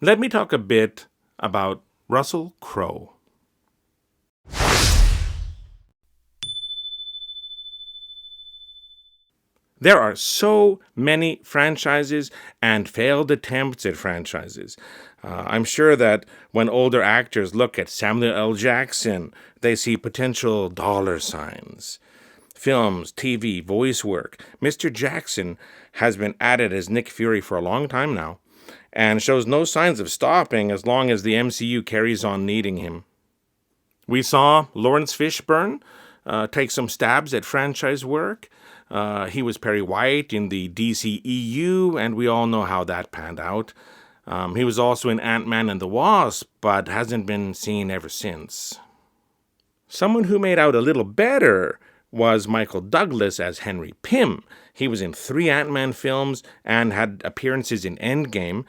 let me talk a bit about Russell Crowe. There are so many franchises and failed attempts at franchises. I'm sure that when older actors look at Samuel L. Jackson, they see potential dollar signs. Films, TV, voice work. Mr. Jackson has been at it as Nick Fury for a long time now, and shows no signs of stopping as long as the MCU carries on needing him. We saw Lawrence Fishburne take some stabs at franchise work. He was Perry White in the DCEU, and we all know how that panned out. He was also in Ant-Man and the Wasp, but hasn't been seen ever since. Someone who made out a little better was Michael Douglas as Henry Pym. He was in 3 Ant-Man films and had appearances in Endgame,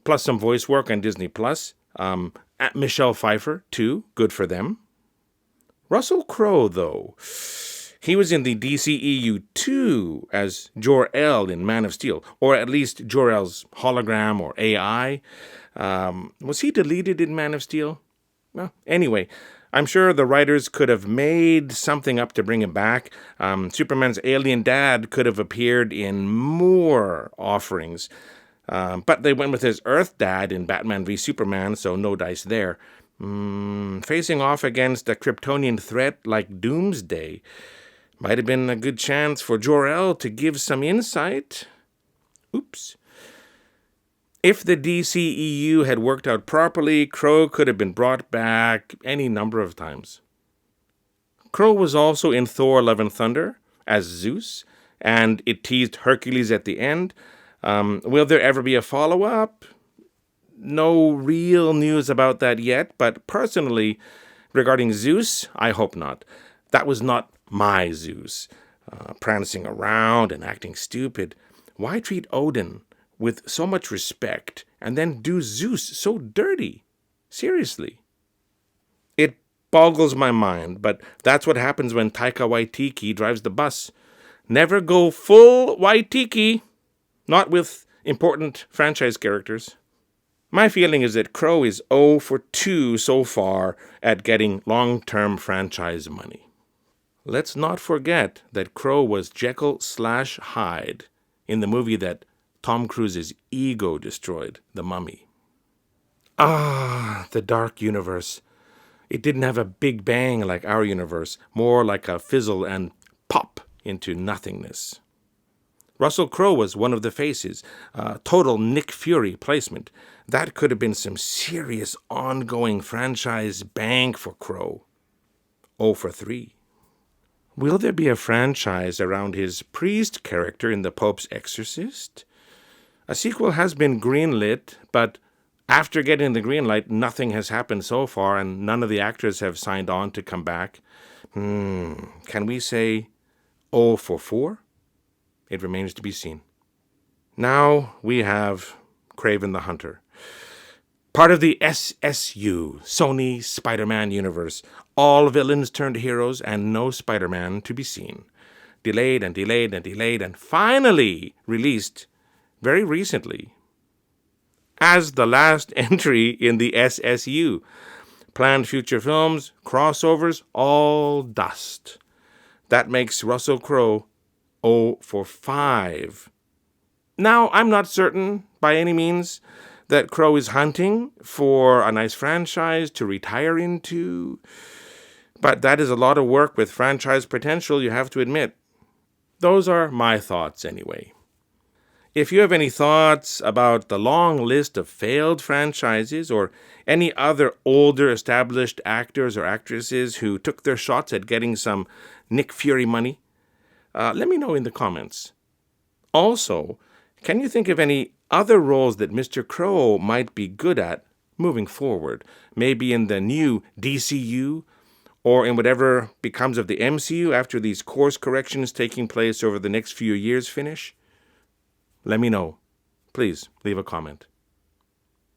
plus some voice work on Disney+. Michelle Pfeiffer, too. Good for them. Russell Crowe, though, he was in the DCEU 2 as Jor-el in Man of Steel, or at least Jor-el's hologram or AI. Was he deleted in Man of Steel? Well, anyway, I'm sure the writers could have made something up to bring him back. Superman's alien dad could have appeared in more offerings. But they went with his Earth dad in Batman v Superman, so no dice there. Facing off against a Kryptonian threat like Doomsday might have been a good chance for Jor-el to give some insight. Oops. If the DCEU had worked out properly, Crowe could have been brought back any number of times. Crowe was also in Thor: Love and Thunder as Zeus, and it teased Hercules at the end. Will there ever be a follow-up? No real news about that yet, but personally, regarding Zeus, I hope not. That was not my Zeus, prancing around and acting stupid. Why treat Odin with so much respect and then do Zeus so dirty? Seriously. It boggles my mind, but that's what happens when Taika Waititi drives the bus. Never go full Waititi, not with important franchise characters. My feeling is that Crowe is 0 for 2 so far at getting long-term franchise money. Let's not forget that Crowe was Jekyll/Hyde in the movie that Tom Cruise's ego destroyed, The Mummy. The dark universe. It didn't have a big bang like our universe, more like a fizzle and pop into nothingness. Russell Crowe was one of the faces, total Nick Fury placement. That could have been some serious ongoing franchise bang for Crowe. 0 for 3. Will there be a franchise around his priest character in The Pope's Exorcist? A sequel has been greenlit, but after getting the green light, nothing has happened so far, and none of the actors have signed on to come back. Can we say 0 for 4? It remains to be seen. Now we have Kraven the Hunter. Part of the SSU, Sony Spider-Man universe. All villains turned heroes and no Spider-Man to be seen. Delayed and delayed and delayed and finally released very recently as the last entry in the SSU. Planned future films, crossovers, all dust. That makes Russell Crowe 0 for 5. Now, I'm not certain by any means that Crowe is hunting for a nice franchise to retire into, but that is a lot of work with franchise potential, you have to admit. Those are my thoughts anyway. If you have any thoughts about the long list of failed franchises or any other older established actors or actresses who took their shots at getting some Nick Fury money, let me know in the comments. Also, can you think of any other roles that Mr. Crowe might be good at moving forward? Maybe in the new DCU or in whatever becomes of the MCU after these course corrections taking place over the next few years finish? Let me know. Please leave a comment.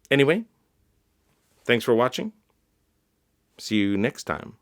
Anyway, thanks for watching. See you next time.